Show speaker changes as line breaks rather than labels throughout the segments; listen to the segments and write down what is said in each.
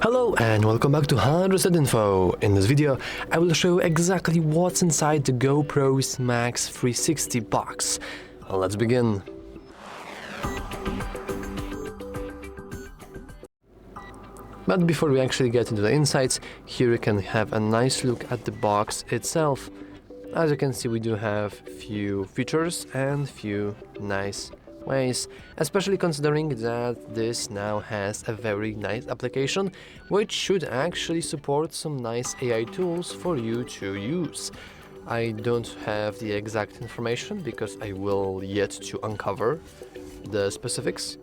Hello and welcome back to hardreset.info. In this video, I will show you exactly what's inside the GoPro MAX 360 box. Let's begin. But before we actually get into the insides, here you can have a nice look at the box itself. As you can see, we do have few features and few nice ways, especially considering that this now has a very nice application which should actually support some nice AI tools for you to use. I don't have the exact information because I will yet to uncover the specifics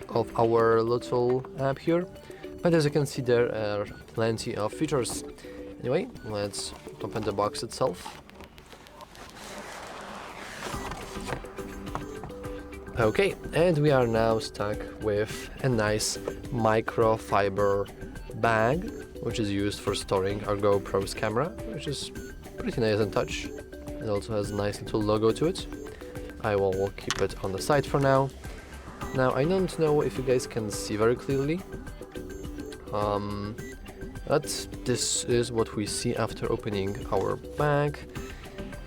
of our little app here, but as you can see, there are plenty of features. Anyway, let's open the box itself. Okay, and we are now stuck with a nice microfiber bag, which is used for storing our GoPro's camera, which is pretty nice and touch. It also has a nice little logo to it. I will keep it on the side for now. Now, I don't know if you guys can see very clearly, but this is what we see after opening our bag.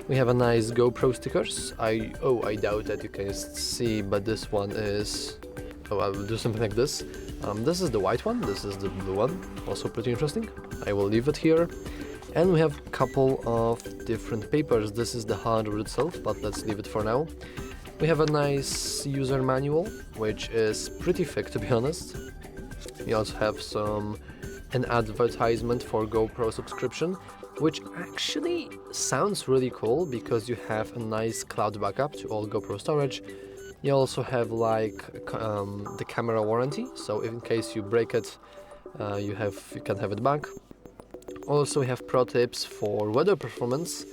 We have a nice GoPro stickers. I doubt that you can see, but this one is... Oh, I will do something like this. This is the white one, this is the blue one. Also pretty interesting. I will leave it here. And we have a couple of different papers. This is the hardware itself, but let's leave it for now. We have a nice user manual, which is pretty thick, to be honest. We also have an advertisement for GoPro subscription, which actually sounds really cool because you have a nice cloud backup to all GoPro storage. You also have like the camera warranty, so if in case you break it, you can have it back. Also, we have pro tips for weather performance.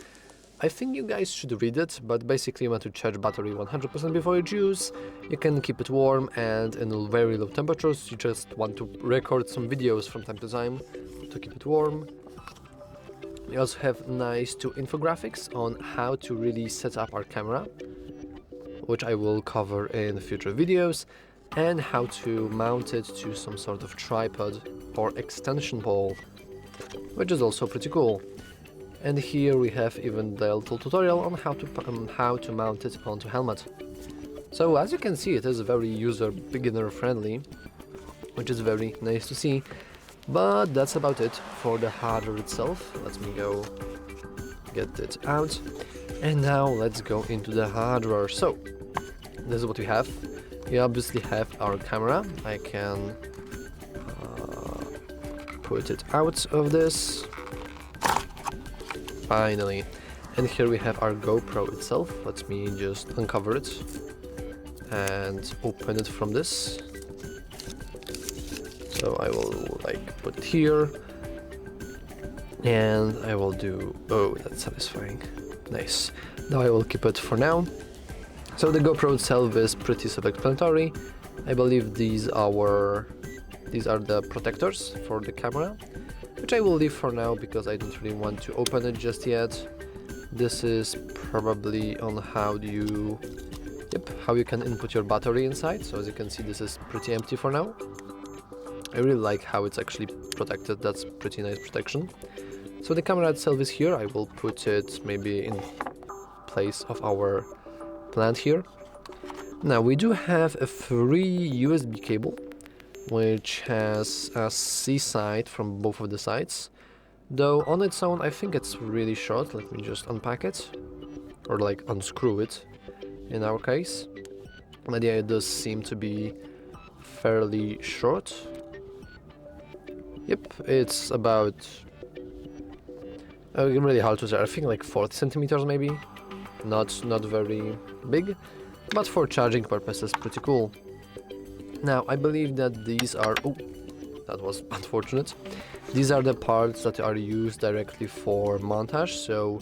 I think you guys should read it, but basically you want to charge battery 100% before you use. You can keep it warm, and in very low temperatures you just want to record some videos from time to time to keep it warm. We also have nice two infographics on how to really set up our camera, which I will cover in future videos, and how to mount it to some sort of tripod or extension pole, which is also pretty cool. And here we have even the little tutorial on how to mount it onto helmet. So as you can see, it is very beginner friendly, which is very nice to see. But that's about it for the hardware itself. Let me go get it out. And now let's go into the hardware. So this is what we have. We obviously have our camera. I can put it out of this. Finally. And here we have our GoPro itself. Let me just uncover it and open it from this. So I will put it here, and I will do... Oh, that's satisfying. Nice. Now I will keep it for now. So the GoPro itself is pretty self-explanatory. I believe these are the protectors for the camera, which I will leave for now because I don't really want to open it just yet. This is probably on how you can input your battery inside. So as you can see, this is pretty empty for now. I really like how it's actually protected. That's pretty nice protection. So the camera itself is here. I will put it maybe in place of our plant here. Now we do have a free USB cable, which has a C side from both of the sides. Though on its own, I think it's really short. Let me just unpack it, or unscrew it in our case. But yeah, it does seem to be fairly short. Yep, it's about really hard to say. I think 40 centimeters maybe. Not very big, but for charging purposes pretty cool. Now I believe that these are... Oh, that was unfortunate. These are the parts that are used directly for montage. So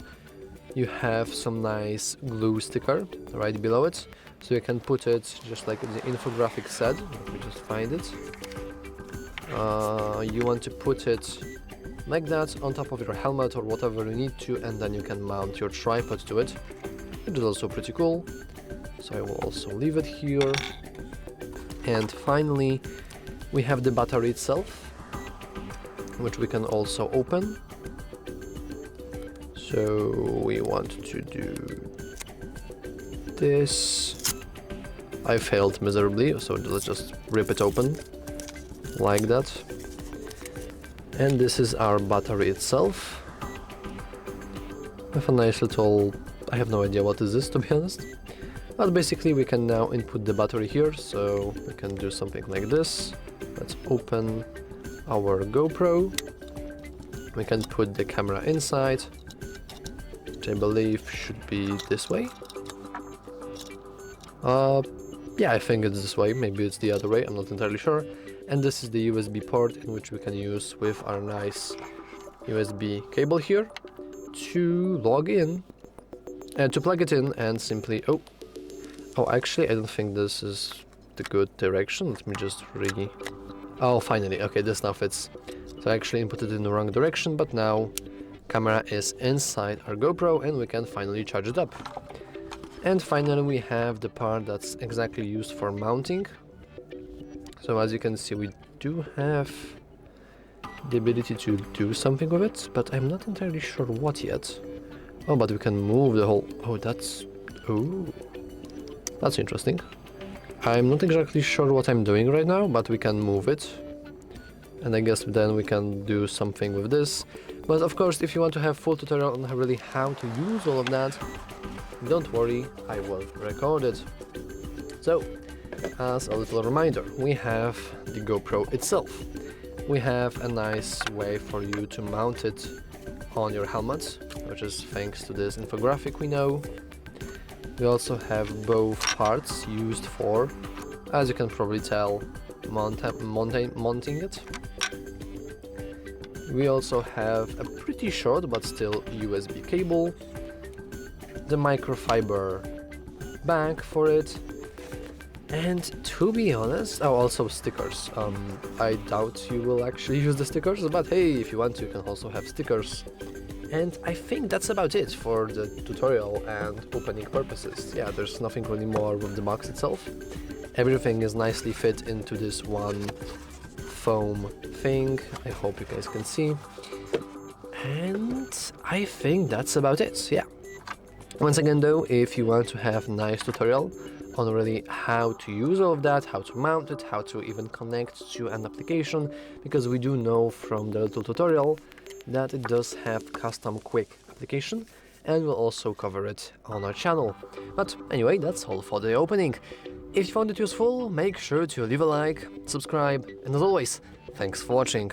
you have some nice glue sticker right below it, so you can put it just like the infographic said. Let me just find it. You want to put it like that on top of your helmet or whatever you need to, and then you can mount your tripod to it, which is also pretty cool. So I will also leave it here. And finally, we have the battery itself. which we can also open. So we want to do this. I failed miserably, so let's just rip it open like that. And this is our battery itself with a nice little, I have no idea what is this, to be honest, but basically we can now input the battery here, so we can do something like this. Let's open our GoPro. We can put the camera inside, which I believe should be this way. Yeah, I think it's this way, maybe it's the other way, I'm not entirely sure. And this is the USB port in which we can use with our nice USB cable here to log in and to plug it in and simply, oh actually I don't think this is the good direction. Let me just oh, finally, okay, this now fits. So I actually inputted it in the wrong direction, but now camera is inside our GoPro and we can finally charge it up. And finally we have the part that's exactly used for mounting. So as you can see, we do have the ability to do something with it, but I'm not entirely sure what yet. Oh, but we can move the whole, that's interesting. I'm not exactly sure what I'm doing right now, but we can move it. And I guess then we can do something with this. But of course, if you want to have full tutorial on really how to use all of that, don't worry, I will record it. So, as a little reminder, we have the GoPro itself. We have a nice way for you to mount it on your helmet, which is thanks to this infographic we know. We also have both parts used for, as you can probably tell, mounting it. We also have a pretty short but still USB cable, the microfiber bag for it, and to be honest, also stickers. I doubt you will actually use the stickers, but hey, if you want to, you can also have stickers. And I think that's about it for the tutorial and opening purposes. Yeah, there's nothing really more with the box itself. Everything is nicely fit into this one foam thing. I hope you guys can see. And I think that's about it, yeah. Once again though, if you want to have a nice tutorial on really how to use all of that, how to mount it, how to even connect to an application, because we do know from the little tutorial that it does have custom quick application, and we'll also cover it on our channel. But anyway, that's all for the opening. If you found it useful, make sure to leave a like, subscribe, and as always, thanks for watching.